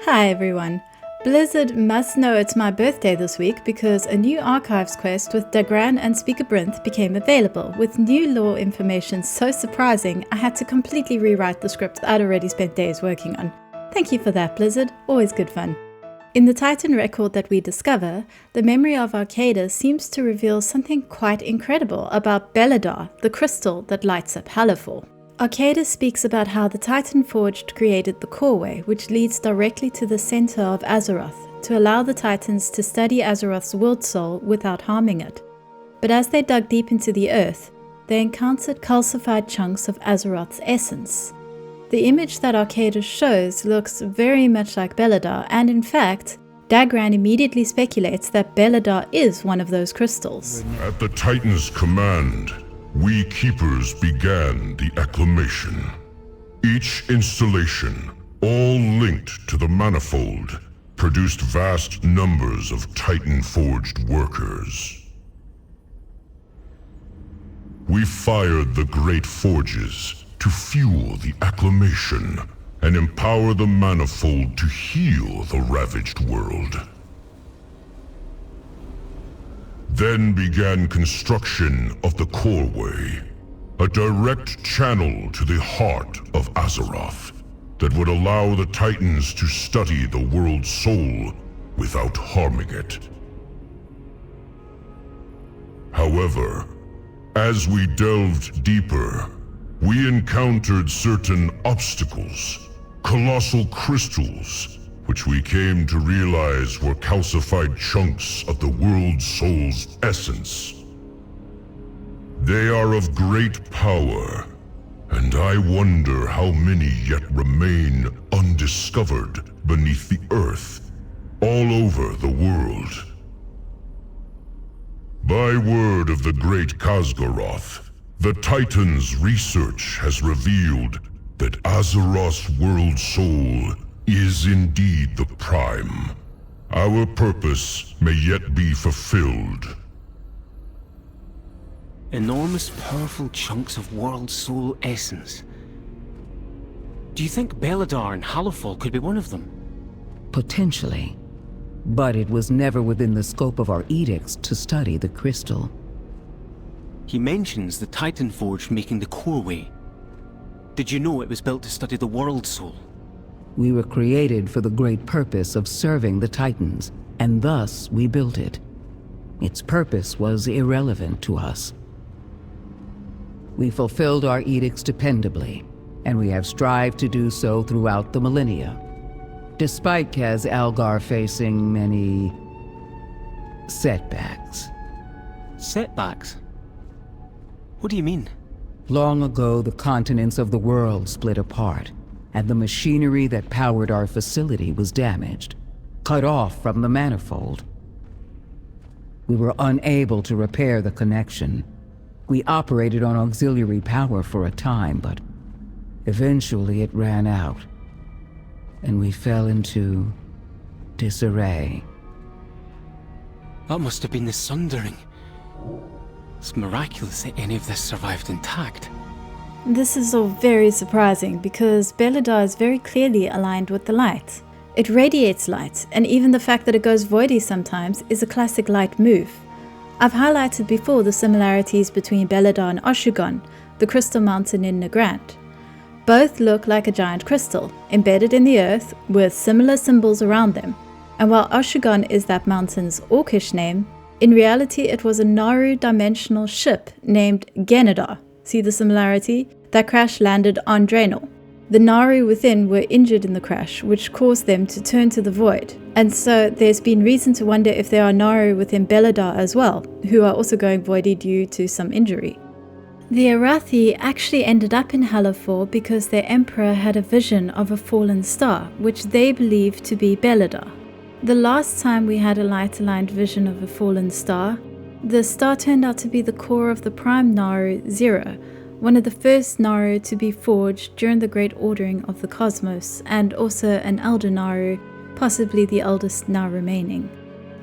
Hi everyone. Blizzard must know it's my birthday this week because a new archives quest with Dagran and Speaker Brinth became available, with new lore information so surprising I had to completely rewrite the script I'd already spent days working on. Thank you for that, Blizzard. Always good fun. In the Titan record that we discover, the memory of Arcada seems to reveal something quite incredible about Beledar, the crystal that lights up Hallerfall. Arcada speaks about how the Titan Forged created the Coreway, which leads directly to the center of Azeroth, to allow the Titans to study Azeroth's world soul without harming it. But as they dug deep into the earth, they encountered calcified chunks of Azeroth's essence. The image that Arcada shows looks very much like Beledar, and in fact, Dagran immediately speculates that Beledar is one of those crystals. At the Titan's command, we Keepers began the acclamation. Each installation, all linked to the Manifold, produced vast numbers of Titan-forged workers. We fired the great forges to fuel the acclamation and empower the Manifold to heal the ravaged world. Then began construction of the Coreway, a direct channel to the heart of Azeroth that would allow the Titans to study the world's soul without harming it. However, as we delved deeper, we encountered certain obstacles, colossal crystals, which we came to realize were calcified chunks of the world's soul's essence. They are of great power, and I wonder how many yet remain undiscovered beneath the earth, all over the world. By word of the great Khaz'goroth, the Titan's research has revealed that Azeroth's world soul is indeed the Prime. Our purpose may yet be fulfilled. Enormous, powerful chunks of world soul essence. Do you think Beledar and Hallerfall could be one of them? Potentially. But it was never within the scope of our edicts to study the crystal. He mentions the Titan Forge making the Coreway. Did you know it was built to study the world soul? We were created for the great purpose of serving the Titans, and thus we built it. Its purpose was irrelevant to us. We fulfilled our edicts dependably, and we have strived to do so throughout the millennia, despite Kaz Algar facing many setbacks. Setbacks? What do you mean? Long ago, the continents of the world split apart, and the machinery that powered our facility was damaged, cut off from the Manifold. We were unable to repair the connection. We operated on auxiliary power for a time, but eventually it ran out, and we fell into disarray. That must have been the Sundering. It's miraculous that any of this survived intact. This is all very surprising because Beledar is very clearly aligned with the light. It radiates light, and even the fact that it goes voidy sometimes is a classic light move. I've highlighted before the similarities between Beledar and Oshu'gun, the crystal mountain in Nagrand. Both look like a giant crystal, embedded in the earth with similar symbols around them. And while Oshu'gun is that mountain's Orcish name, in reality it was a Naru-dimensional ship named Genedar. See the similarity? That crash landed on Draenor. The Naru within were injured in the crash, which caused them to turn to the void. And so there's been reason to wonder if there are Naru within Beledar as well, who are also going voidy due to some injury. The Arathi actually ended up in Hallerfall because their emperor had a vision of a fallen star, which they believed to be Beledar. The last time we had a light-aligned vision of a fallen star, the star turned out to be the core of the Prime Naru Zero, one of the first Naru to be forged during the Great Ordering of the Cosmos, and also an Elder Naru, possibly the eldest now remaining.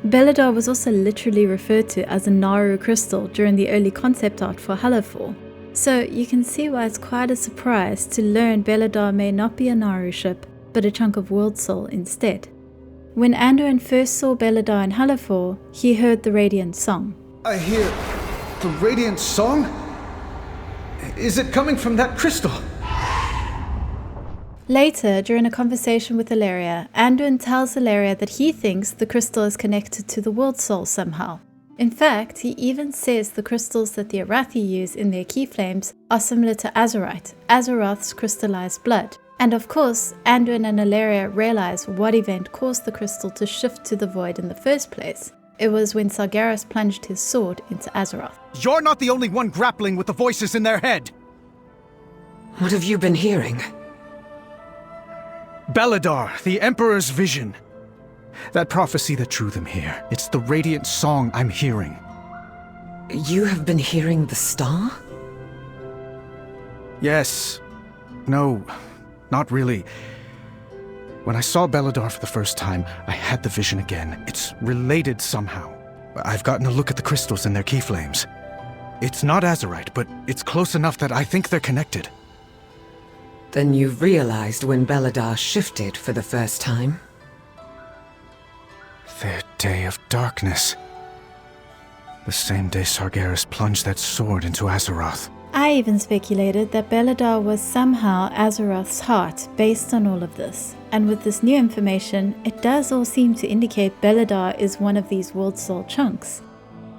Beledar was also literally referred to as a Naru crystal during the early concept art for Hallerfall, so you can see why it's quite a surprise to learn Beledar may not be a Naru ship, but a chunk of world soul instead. When Anduin first saw Beledar and Halafor, he heard the Radiant Song. I hear the Radiant Song? Is it coming from that crystal? Later, during a conversation with Ilaria, Anduin tells Ilaria that he thinks the crystal is connected to the world soul somehow. In fact, he even says the crystals that the Arathi use in their keyflames are similar to azurite, Azeroth's crystallized blood. And of course, Anduin and Ilaria realize what event caused the crystal to shift to the void in the first place. It was when Sargeras plunged his sword into Azeroth. You're not the only one grappling with the voices in their head! What have you been hearing? Beledar, the Emperor's vision. That prophecy that drew them here. It's the Radiant Song I'm hearing. You have been hearing the star? Yes. No, not really. When I saw Beledar for the first time, I had the vision again. It's related somehow. I've gotten a look at the crystals in their keyflames. It's not azurite, but it's close enough that I think they're connected. Then you've realized when Beledar shifted for the first time? Their day of darkness. The same day Sargeras plunged that sword into Azeroth. I even speculated that Beledar was somehow Azeroth's heart based on all of this. And with this new information, it does all seem to indicate Beledar is one of these world soul chunks.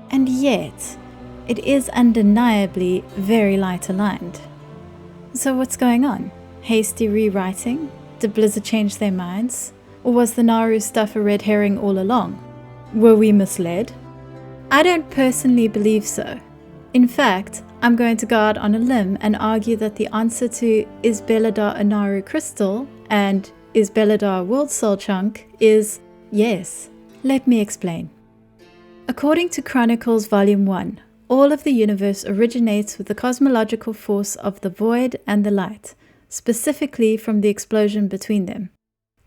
And yet, it is undeniably very light aligned. So what's going on? Hasty rewriting? Did Blizzard change their minds? Or was the Naru stuff a red herring all along? Were we misled? I don't personally believe so. In fact, I'm going to go out on a limb and argue that the answer to is Beledar a Naru crystal and is Beledar a world soul chunk is yes. Let me explain. According to Chronicles Volume 1, all of the universe originates with the cosmological force of the void and the light, specifically from the explosion between them.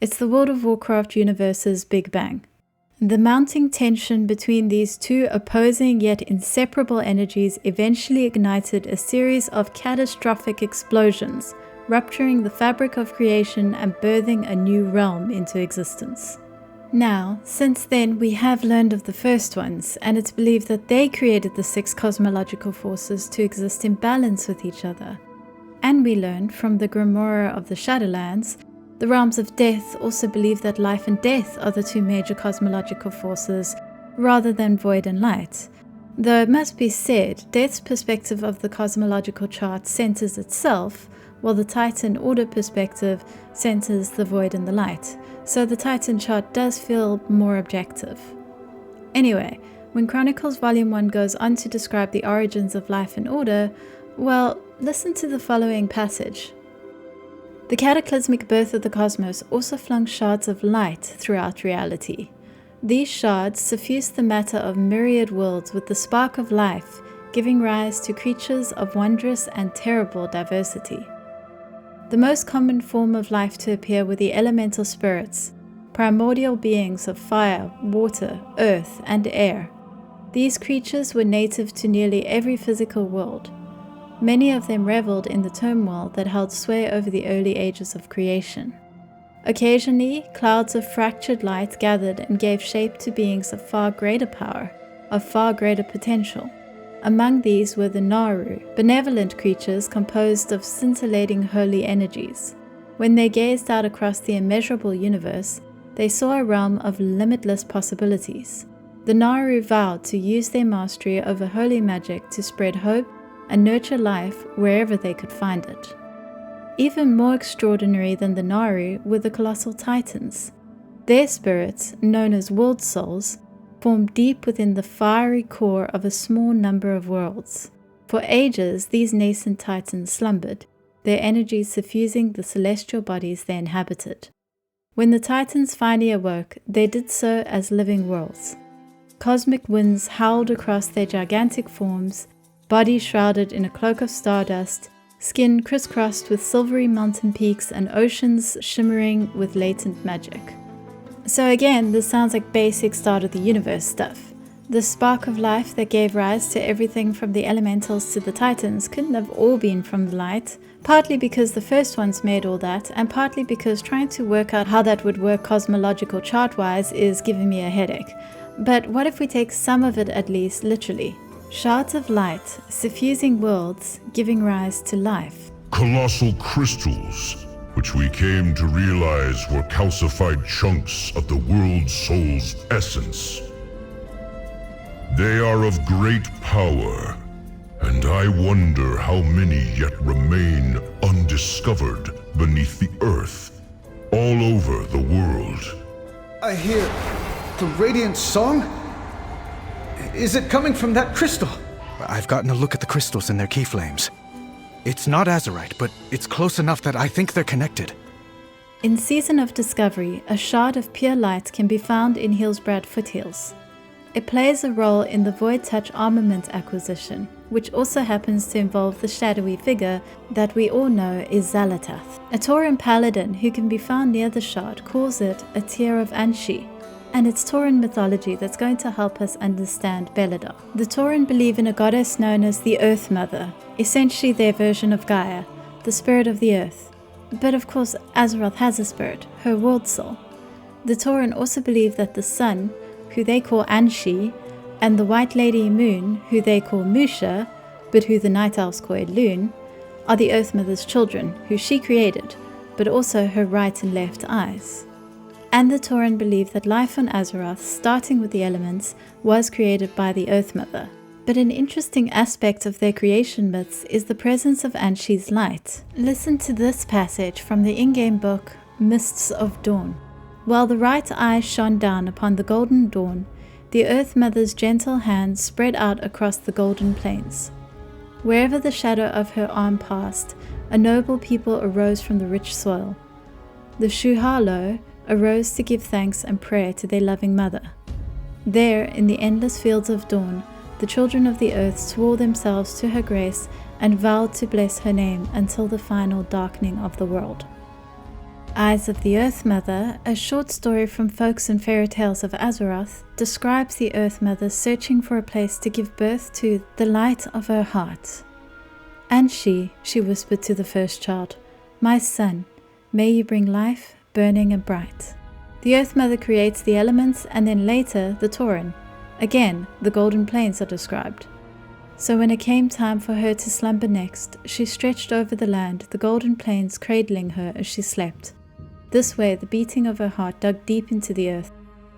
It's the World of Warcraft universe's Big Bang. The mounting tension between these two opposing yet inseparable energies eventually ignited a series of catastrophic explosions, rupturing the fabric of creation and birthing a new realm into existence. Now, since then, we have learned of the first ones, and it's believed that they created the 6 cosmological forces to exist in balance with each other. And we learned from the Grimoire of the Shadowlands, the realms of death also believe that life and death are the 2 major cosmological forces, rather than void and light. Though it must be said, death's perspective of the cosmological chart centers itself, while the Titan order perspective centers the void and the light, so the Titan chart does feel more objective. Anyway, when Chronicles Volume 1 goes on to describe the origins of life and order, well, listen to the following passage. The cataclysmic birth of the cosmos also flung shards of light throughout reality. These shards suffused the matter of myriad worlds with the spark of life, giving rise to creatures of wondrous and terrible diversity. The most common form of life to appear were the elemental spirits, primordial beings of fire, water, earth, and air. These creatures were native to nearly every physical world. Many of them reveled in the turmoil that held sway over the early ages of creation. Occasionally, clouds of fractured light gathered and gave shape to beings of far greater power, of far greater potential. Among these were the Naru, benevolent creatures composed of scintillating holy energies. When they gazed out across the immeasurable universe, they saw a realm of limitless possibilities. The Naru vowed to use their mastery over holy magic to spread hope and nurture life wherever they could find it. Even more extraordinary than the Naru were the colossal Titans. Their spirits, known as world souls, formed deep within the fiery core of a small number of worlds. For ages, these nascent Titans slumbered, their energies suffusing the celestial bodies they inhabited. When the Titans finally awoke, they did so as living worlds. Cosmic winds howled across their gigantic forms, bodies shrouded in a cloak of stardust, skin crisscrossed with silvery mountain peaks and oceans shimmering with latent magic. So again, this sounds like basic start of the universe stuff. The spark of life that gave rise to everything from the elementals to the titans couldn't have all been from the light, partly because the first ones made all that, and partly because trying to work out how that would work cosmological chart-wise is giving me a headache. But what if we take some of it at least literally? Shards of light, suffusing worlds, giving rise to life. Colossal crystals, which we came to realize were calcified chunks of the world soul's essence. They are of great power, and I wonder how many yet remain undiscovered beneath the earth, all over the world. I hear the Radiant Song? Is it coming from that crystal? I've gotten a look at the crystals and their key flames. It's not azurite, but it's close enough that I think they're connected. In Season of Discovery, a shard of pure light can be found in Hillsbrad foothills. It plays a role in the Void Touch armament acquisition, which also happens to involve the shadowy figure that we all know is Xal'atath. A Tauren paladin who can be found near the shard calls it a tear of Anshi, and it's Tauren mythology that's going to help us understand Beledar. The Tauren believe in a goddess known as the Earth Mother, essentially their version of Gaia, the spirit of the earth. But of course, Azeroth has a spirit, her world soul. The Tauren also believe that the sun, who they call Anshi, and the White Lady Moon, who they call Musha, but who the Night Elves call Elune, are the Earth Mother's children, who she created, but also her right and left eyes. And the Tauren believe that life on Azeroth, starting with the elements, was created by the Earth Mother. But an interesting aspect of their creation myths is the presence of Anshi's light. Listen to this passage from the in-game book, Mists of Dawn. While the right eye shone down upon the golden dawn, the Earth Mother's gentle hand spread out across the golden plains. Wherever the shadow of her arm passed, a noble people arose from the rich soil. The Shuhalo arose to give thanks and prayer to their loving mother. There, in the endless fields of dawn, the children of the earth swore themselves to her grace and vowed to bless her name until the final darkening of the world. Eyes of the Earth Mother, a short story from Folks and Fairy Tales of Azeroth, describes the Earth Mother searching for a place to give birth to the light of her heart. And she whispered to the first child, "My son, may you bring life, burning and bright." The Earth Mother creates the elements and then later the Tauren. Again, the Golden Plains are described. So when it came time for her to slumber next, she stretched over the land, the Golden Plains cradling her as she slept. This way the beating of her heart dug deep into the earth,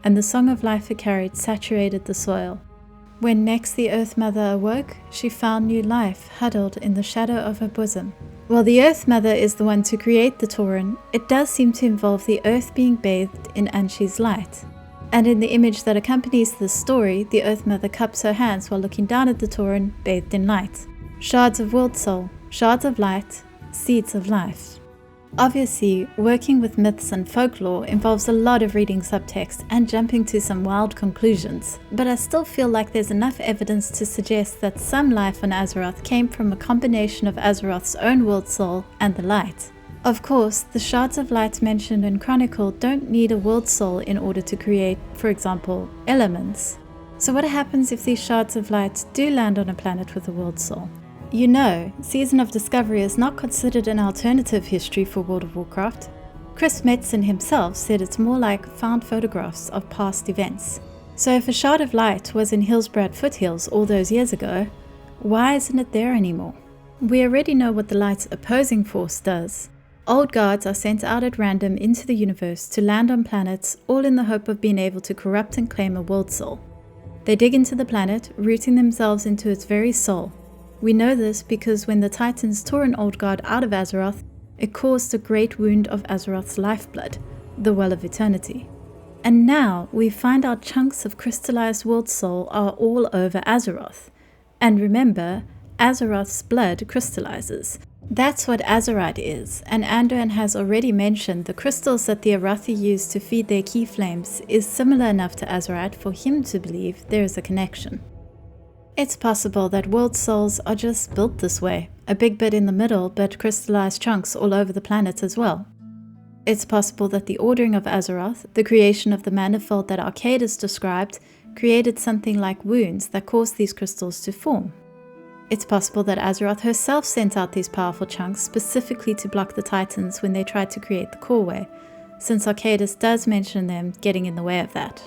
and the song of life it carried saturated the soil. When next the Earth Mother awoke, she found new life huddled in the shadow of her bosom. While the Earth Mother is the one to create the Tauren, it does seem to involve the earth being bathed in Anshi's light. And in the image that accompanies this story, the Earth Mother cups her hands while looking down at the Tauren bathed in light. Shards of world soul, shards of light, seeds of life. Obviously, working with myths and folklore involves a lot of reading subtext and jumping to some wild conclusions, but I still feel like there's enough evidence to suggest that some life on Azeroth came from a combination of Azeroth's own world soul and the light. Of course, the shards of light mentioned in Chronicle don't need a world soul in order to create, for example, elements. So what happens if these shards of light do land on a planet with a world soul? You know, Season of Discovery is not considered an alternative history for World of Warcraft. Chris Metzen himself said it's more like found photographs of past events. So if a shard of light was in Hillsbrad foothills all those years ago, why isn't it there anymore? We already know what the light's opposing force does. Old guards are sent out at random into the universe to land on planets, all in the hope of being able to corrupt and claim a world soul. They dig into the planet, rooting themselves into its very soul. We know this because when the Titans tore an old guard out of Azeroth, it caused the great wound of Azeroth's lifeblood, the Well of Eternity. And now we find our chunks of crystallized world soul are all over Azeroth. And remember, Azeroth's blood crystallizes. That's what Azerite is, and Anduin has already mentioned the crystals that the Arathi use to feed their key flames is similar enough to Azerite for him to believe there is a connection. It's possible that world souls are just built this way, a big bit in the middle but crystallized chunks all over the planet as well. It's possible that the ordering of Azeroth, the creation of the manifold that Arcadis described, created something like wounds that caused these crystals to form. It's possible that Azeroth herself sent out these powerful chunks specifically to block the Titans when they tried to create the Coreway, since Arcadus does mention them getting in the way of that.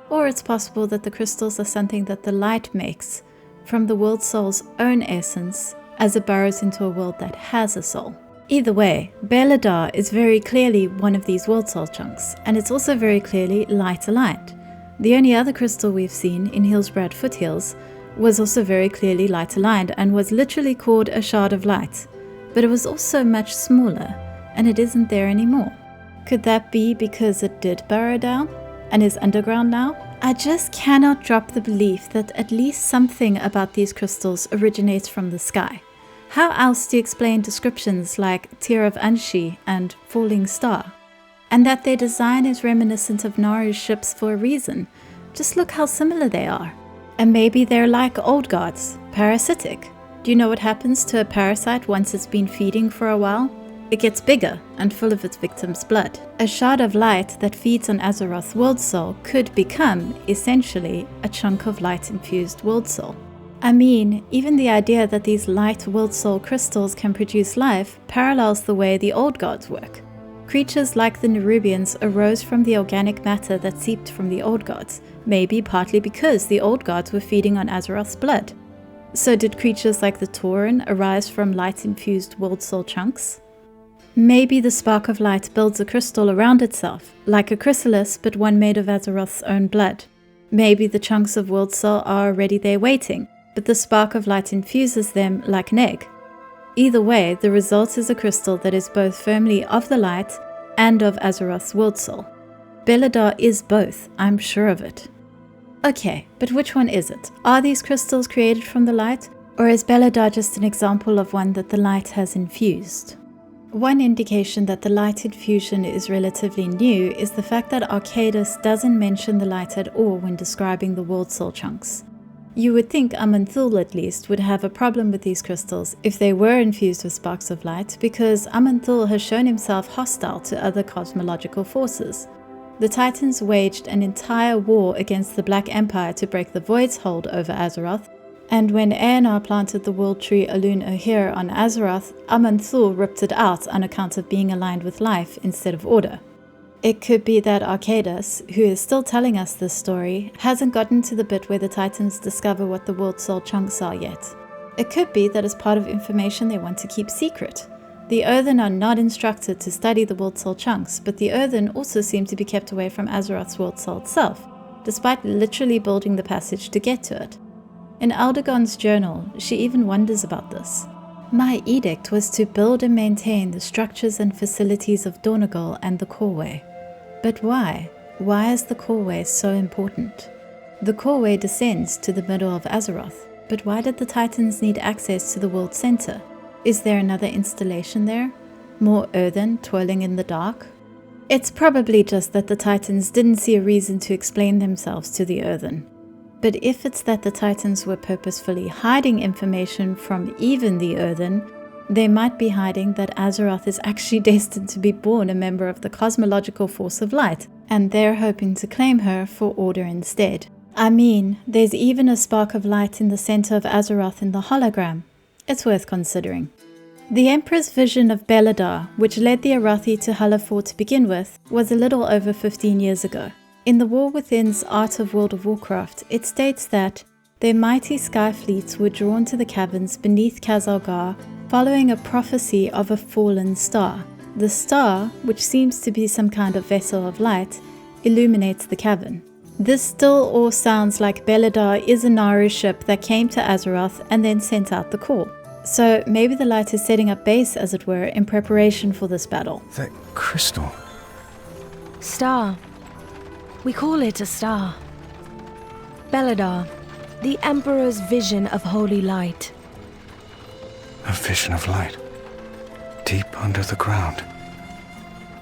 Or it's possible that the crystals are something that the light makes from the world soul's own essence as it burrows into a world that has a soul. Either way, Beledar is very clearly one of these world soul chunks, and it's also very clearly light aligned. The only other crystal we've seen in Hillsbrad Foothills was also very clearly light aligned and was literally called a shard of light, but it was also much smaller, and it isn't there anymore. Could that be because it did burrow down and is underground now? I just cannot drop the belief that at least something about these crystals originates from the sky. How else do you explain descriptions like Tear of Anshi and Falling Star? And that their design is reminiscent of Naru's ships for a reason. Just look how similar they are. And maybe they're like old gods, parasitic. Do you know what happens to a parasite once it's been feeding for a while? It gets bigger and full of its victim's blood. A shard of light that feeds on Azeroth's world soul could become, essentially, a chunk of light-infused world soul. I mean, even the idea that these light world soul crystals can produce life parallels the way the old gods work. Creatures like the Nerubians arose from the organic matter that seeped from the old gods, maybe partly because the old gods were feeding on Azeroth's blood. So did creatures like the Tauren arise from light-infused world soul chunks? Maybe the spark of light builds a crystal around itself, like a chrysalis but one made of Azeroth's own blood. Maybe the chunks of world soul are already there waiting, but the spark of light infuses them like an egg. Either way, the result is a crystal that is both firmly of the light and of Azeroth's world soul. Beledar is both, I'm sure of it. Okay, but which one is it? Are these crystals created from the light, or is Beledar just an example of one that the light has infused? One indication that the light infusion is relatively new is the fact that Arcadus doesn't mention the light at all when describing the world soul chunks. You would think aman'thul at least would have a problem with these crystals if they were infused with sparks of light, because aman'thul has shown himself hostile to other cosmological forces. The Titans waged an entire war against the Black Empire to break the Void's hold over Azeroth, and when Aenar planted the world tree Alun Ohir on Azeroth, aman'thul ripped it out on account of being aligned with life instead of order. It could be that Arcadus, who is still telling us this story, hasn't gotten to the bit where the Titans discover what the world soul chunks are yet. It could be that as part of information they want to keep secret. The Earthen are not instructed to study the world soul chunks, but the Earthen also seem to be kept away from Azeroth's world soul itself, despite literally building the passage to get to it. In Aldegon's journal, she even wonders about this. My edict was to build and maintain the structures and facilities of Dornogal and the Coreway. But why? Why is the Coreway so important? The Coreway descends to the middle of Azeroth, but why did the Titans need access to the world center? Is there another installation there? More Earthen toiling in the dark? It's probably just that the Titans didn't see a reason to explain themselves to the Earthen. But if it's that the Titans were purposefully hiding information from even the Earthen, they might be hiding that Azeroth is actually destined to be born a member of the cosmological force of light, and they're hoping to claim her for order instead. I mean, there's even a spark of light in the center of Azeroth in the hologram. It's worth considering. The Emperor's vision of Beledar, which led the Arathi to Halafor to begin with, was a little over 15 years ago. In the War Within's Art of World of Warcraft, it states that their mighty sky fleets were drawn to the caverns beneath Khazalgar, following a prophecy of a fallen star. The star, which seems to be some kind of vessel of light, illuminates the cavern. This still all sounds like Beledar is a Naru ship that came to Azeroth and then sent out the call. So maybe the light is setting up base, as it were, in preparation for this battle. That crystal. Star. We call it a star. Beledar, the Emperor's vision of holy light. A vision of light. Deep under the ground.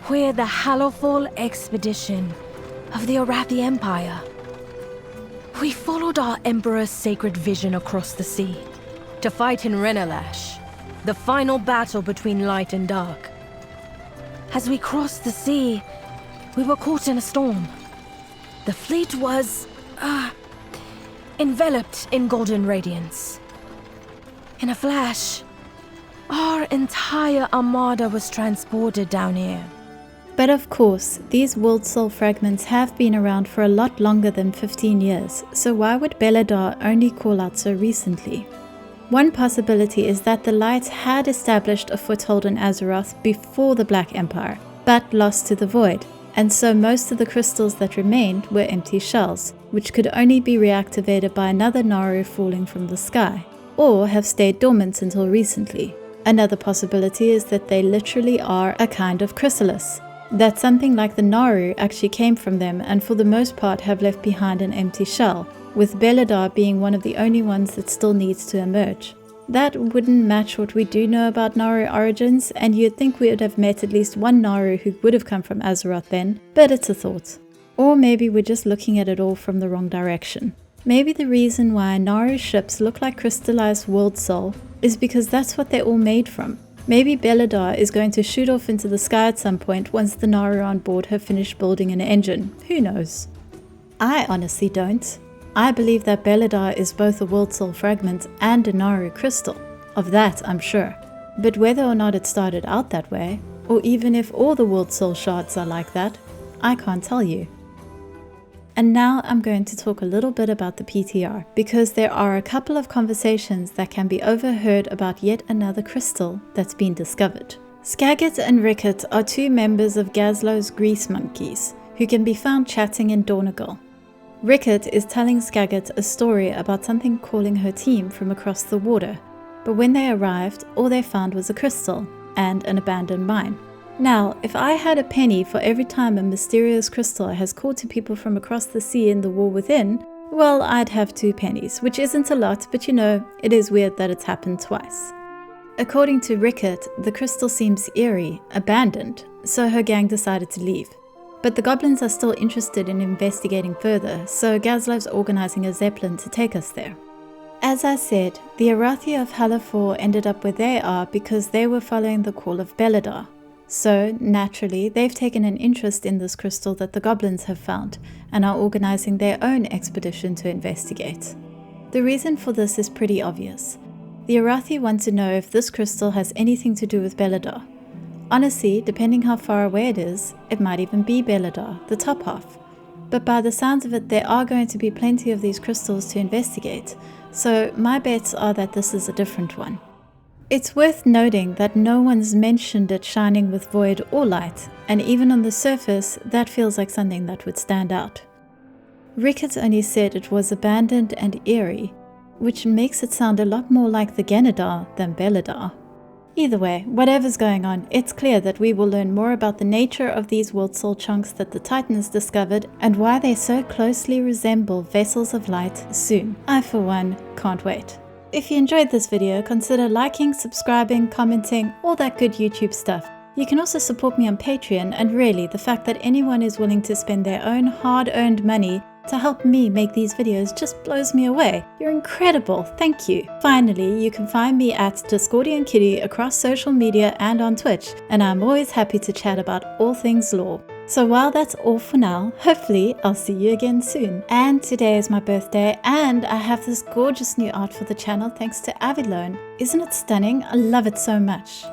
We're the Hallowfall expedition of the Arathi Empire. We followed our Emperor's sacred vision across the sea to fight in Renalash, the final battle between light and dark. As we crossed the sea, we were caught in a storm. The fleet was enveloped in golden radiance. In a flash, our entire armada was transported down here. But of course, these world soul fragments have been around for a lot longer than 15 years, so why would Beledar only call out so recently? One possibility is that the Light had established a foothold in Azeroth before the Black Empire, but lost to the Void, and so most of the crystals that remained were empty shells, which could only be reactivated by another Naru falling from the sky, or have stayed dormant until recently. Another possibility is that they literally are a kind of chrysalis, that something like the Naru actually came from them and for the most part have left behind an empty shell, with Beledar being one of the only ones that still needs to emerge. That wouldn't match what we do know about Naru origins, and you'd think we would have met at least one Naru who would have come from Azeroth then, but it's a thought. Or maybe we're just looking at it all from the wrong direction. Maybe the reason why Naru ships look like crystallized world soul is because that's what they're all made from. Maybe Beledar is going to shoot off into the sky at some point once the Naru on board have finished building an engine. Who knows? I honestly don't. I believe that Beledar is both a world soul fragment and a Naru crystal. Of that I'm sure. But whether or not it started out that way, or even if all the world soul shards are like that, I can't tell you. And now I'm going to talk a little bit about the PTR, because there are a couple of conversations that can be overheard about yet another crystal that's been discovered. Skagit and Rickett are two members of Gazlo's grease monkeys, who can be found chatting in Dornagal. Rickett is telling Skagit a story about something calling her team from across the water, but when they arrived, all they found was a crystal and an abandoned mine. Now, if I had a penny for every time a mysterious crystal has called to people from across the sea in the war within, well, I'd have 2 pennies, which isn't a lot, but you know, it is weird that it's happened twice. According to Rickett, the crystal seems eerie, abandoned, so her gang decided to leave. But the goblins are still interested in investigating further, so Gazlov's organizing a zeppelin to take us there. As I said, the Arathi of Halafor ended up where they are because they were following the call of Beledar. So, naturally, they've taken an interest in this crystal that the goblins have found, and are organizing their own expedition to investigate. The reason for this is pretty obvious. The Arathi want to know if this crystal has anything to do with Beledar. Honestly, depending how far away it is, it might even be Beledar, the top half. But by the sounds of it, there are going to be plenty of these crystals to investigate, so my bets are that this is a different one. It's worth noting that no one's mentioned it shining with void or light, and even on the surface, that feels like something that would stand out. Rickett only said it was abandoned and eerie, which makes it sound a lot more like the Genedar than Beledar. Either way, whatever's going on, it's clear that we will learn more about the nature of these world soul chunks that the Titans discovered and why they so closely resemble vessels of light soon. I, for one, can't wait. If you enjoyed this video, consider liking, subscribing, commenting, all that good YouTube stuff. You can also support me on Patreon, and really, the fact that anyone is willing to spend their own hard-earned money to help me make these videos just blows me away. You're incredible, thank you. Finally, you can find me at Discordian Kitty across social media and on Twitch, and I'm always happy to chat about all things lore. So while that's all for now, hopefully I'll see you again soon. And today is my birthday, and I have this gorgeous new art for the channel thanks to Avilone. Isn't it stunning? I love it so much.